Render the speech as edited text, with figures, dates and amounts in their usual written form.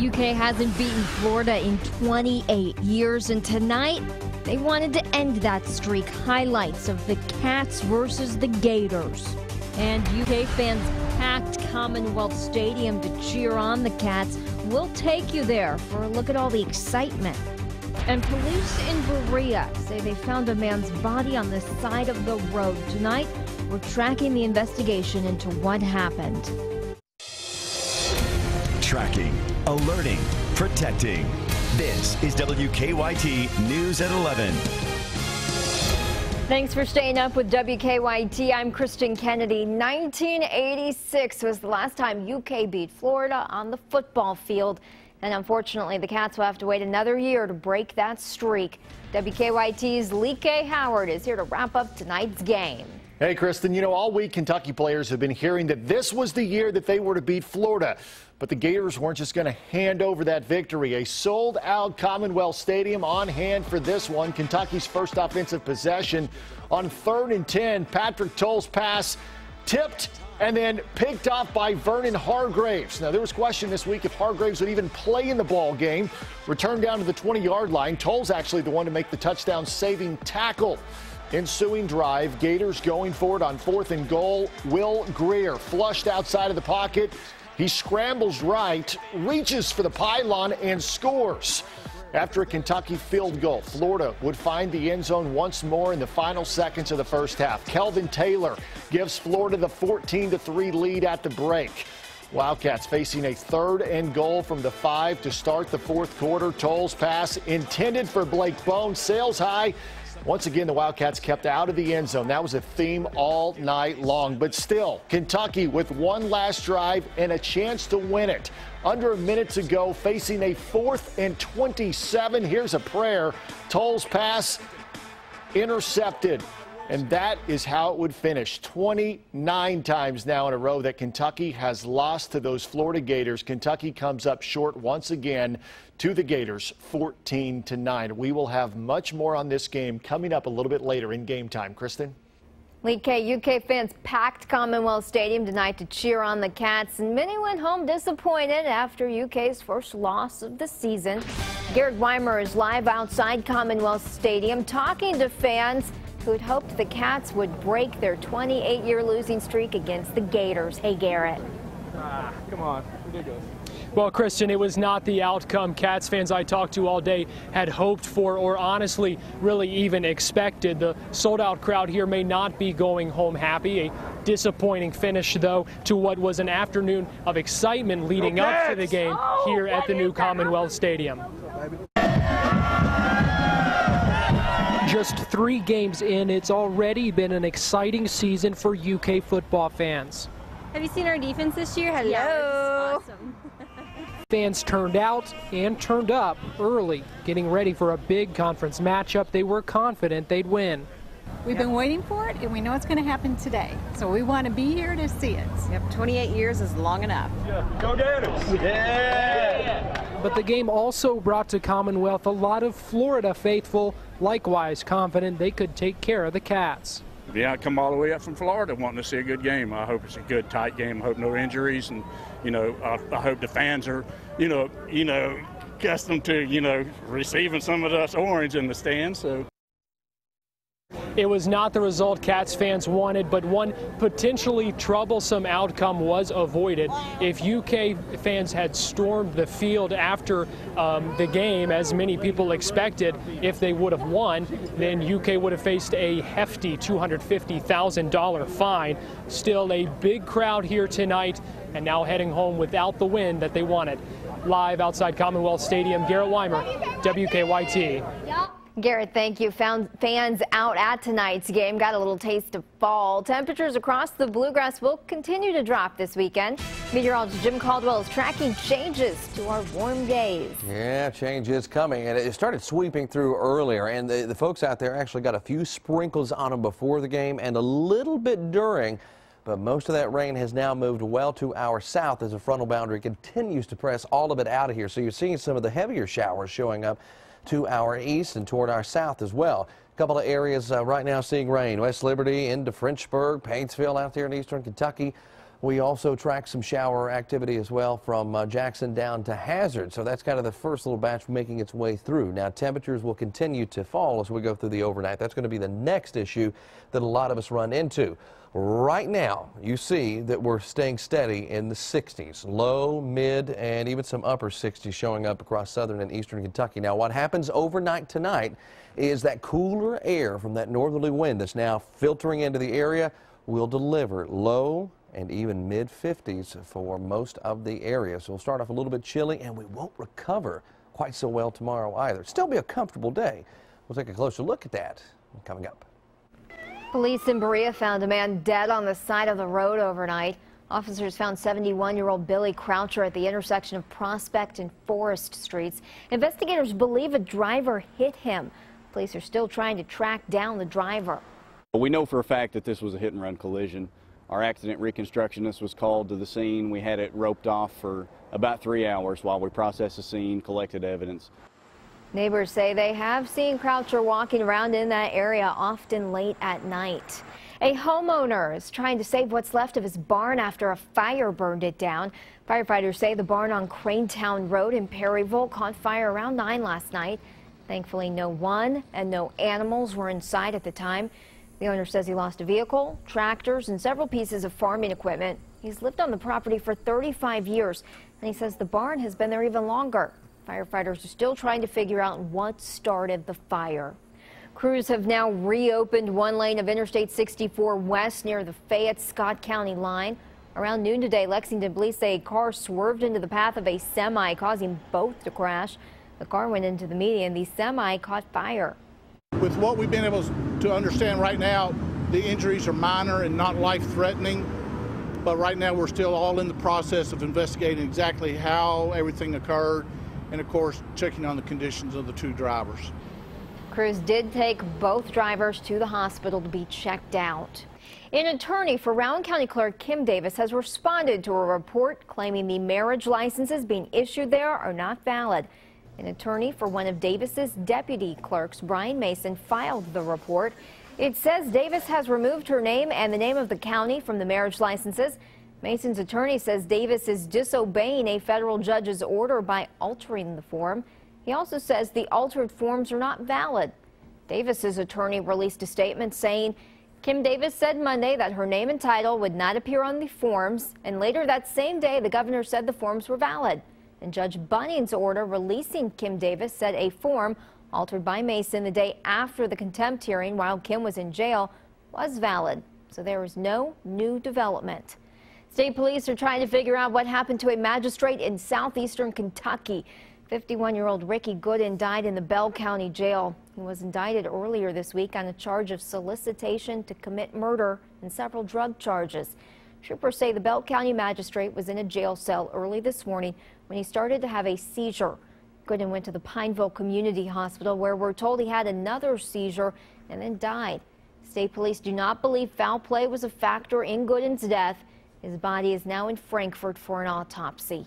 UK hasn't beaten Florida in 28 years, and tonight they wanted to end that streak. Highlights of the Cats versus the Gators. And UK fans packed Commonwealth Stadium to cheer on the Cats. We'll take you there for a look at all the excitement. And police in Berea say they found a man's body on the side of the road. Tonight, we're tracking the investigation into what happened. Tracking, alerting, protecting. This is WKYT News at 11. Thanks for staying up with WKYT. I'm Kristen Kennedy. 1986 was the last time UK beat Florida on the football field. And unfortunately, the Cats will have to wait another year to break that streak. WKYT's Lee K. Howard is here to wrap up tonight's game. Hey, Kristen, you know, all week Kentucky players have been hearing that this was the year that they were to beat Florida. But the Gators weren't just going to hand over that victory. A sold-out Commonwealth Stadium on hand for this one. Kentucky's first offensive possession on 3rd and 10. Patrick Toll's pass tipped and then picked off by Vernon Hargraves. Now, there was question this week if Hargraves would even play in the ball game. Returned down to the 20-yard line. Toll's actually the one to make the touchdown-saving tackle. Ensuing drive, Gators going for it on 4th and goal. Will Greer flushed outside of the pocket. He scrambles right, reaches for the pylon, and scores. After a Kentucky field goal, Florida would find the end zone once more in the final seconds of the first half. Kelvin Taylor gives Florida the 14-3 lead at the break. Wildcats facing a 3rd and goal from the 5 to start the 4th quarter. Toll's pass intended for Blake Bone sails high. Once again, the Wildcats kept out of the end zone. That was a theme all night long. But still, Kentucky with one last drive and a chance to win it. Under a minute to go, facing a 4th and 27. Here's a prayer. Toll's pass intercepted. And that is how it would finish. 29 times now in a row that Kentucky has lost to those Florida Gators. Kentucky comes up short once again to the Gators, 14-9. We will have much more on this game coming up a little bit later in game time. Kristen? Lee K. UK fans packed Commonwealth Stadium tonight to cheer on the Cats, and many went home disappointed after UK's first loss of the season. Garrett Weimer is live outside Commonwealth Stadium talking to fans who had hoped the Cats would break their 28-year losing streak against the Gators. Hey, Garrett. Come on, ridiculous. Well, Kristen, it was not the outcome Cats fans I talked to all day had hoped for or honestly really even expected. The sold-out crowd here may not be going home happy. A disappointing finish, though, to what was an afternoon of excitement leading up to the game here at the new Commonwealth Stadium. Just 3 games in, it's already been an exciting season for UK football fans. Have you seen our defense this year? Hello. Yeah, awesome. Fans turned out and turned up early, getting ready for a big conference matchup they were confident they'd win. We've been waiting for it, and we know it's going to happen today. So we want to be here to see it. Yep, 28 years is long enough. Yeah. Go Gators! Yeah! But the game also brought to Commonwealth a lot of Florida faithful, likewise confident they could take care of the Cats. Yeah, I come all the way up from Florida wanting to see a good game. I hope it's a good, tight game. I hope no injuries, and I hope the fans are, accustomed to, receiving some of us orange in the stands. So. It was not the result Cats fans wanted, but one potentially troublesome outcome was avoided. If UK fans had stormed the field after the game, as many people expected, if they would have won, then UK would have faced a hefty $250,000 fine. Still a big crowd here tonight, and now heading home without the win that they wanted. Live outside Commonwealth Stadium, Garrett Weimer, WKYT. Garrett, thank you. Fans out at tonight's game got a little taste of fall. Temperatures across the Bluegrass will continue to drop this weekend. Meteorologist Jim Caldwell is tracking changes to our warm days. Yeah, change is coming, and it started sweeping through earlier, and the folks out there actually got a few sprinkles on them before the game and a little bit during. But most of that rain has now moved well to our south as the frontal boundary continues to press all of it out of here. So you're seeing some of the heavier showers showing up to our east and toward our south as well. A couple of areas right now seeing rain. West Liberty into Frenchburg, Paintsville out there in eastern Kentucky. We also tracked some shower activity as well from Jackson down to Hazard. So that's kind of the first little batch making its way through. Now temperatures will continue to fall as we go through the overnight. That's going to be the next issue that a lot of us run into. Right now, you see that we're staying steady in the 60s, low, mid, and even some upper 60s showing up across southern and eastern Kentucky. Now, what happens overnight tonight is that cooler air from that northerly wind that's now filtering into the area will deliver low and even mid 50s for most of the area. So we'll start off a little bit chilly, and we won't recover quite so well tomorrow either. Still be a comfortable day. We'll take a closer look at that coming up. Police in Berea found a man dead on the side of the road overnight. Officers found 71-year-old Billy Croucher at the intersection of Prospect and Forest Streets. Investigators believe a driver hit him. Police are still trying to track down the driver. We know for a fact that this was a hit-and-run collision. Our accident reconstructionist was called to the scene. We had it roped off for about 3 hours while we processed the scene, collected evidence. Neighbors say they have seen Croucher walking around in that area often late at night. A homeowner is trying to save what's left of his barn after a fire burned it down. Firefighters say the barn on Cranetown Road in Perryville caught fire around 9 last night. Thankfully, no one and no animals were inside at the time. The owner says he lost a vehicle, tractors, and several pieces of farming equipment. He's lived on the property for 35 years, and he says the barn has been there even longer. Firefighters are still trying to figure out what started the fire. Crews have now reopened one lane of Interstate 64 West near the Fayette-Scott County line. Around noon today, Lexington police say a car swerved into the path of a semi, causing both to crash. The car went into the median. The semi caught fire. With what we've been able to understand right now, the injuries are minor and not life-threatening. But right now, we're still all in the process of investigating exactly how everything occurred, and of course checking on the conditions of the two drivers. Crews did take both drivers to the hospital to be checked out. An attorney for Rowan County Clerk Kim Davis has responded to a report claiming the marriage licenses being issued there are not valid. An attorney for one of Davis's deputy clerks, Brian Mason, filed the report. It says Davis has removed her name and the name of the county from the marriage licenses. Mason's attorney says Davis is disobeying a federal judge's order by altering the form. He also says the altered forms are not valid. Davis's attorney released a statement saying Kim Davis said Monday that her name and title would not appear on the forms, and later that same day the governor said the forms were valid. And Judge Bunning's order releasing Kim Davis said a form altered by Mason the day after the contempt hearing while Kim was in jail was valid. So there is no new development. State police are trying to figure out what happened to a magistrate in southeastern Kentucky. 51-year-old Ricky Gooden died in the Bell County Jail. He was indicted earlier this week on a charge of solicitation to commit murder and several drug charges. Troopers say the Bell County magistrate was in a jail cell early this morning when he started to have a seizure. Gooden went to the Pineville Community Hospital where we're told he had another seizure and then died. State police do not believe foul play was a factor in Gooden's death. His body is now in Frankfort for an autopsy.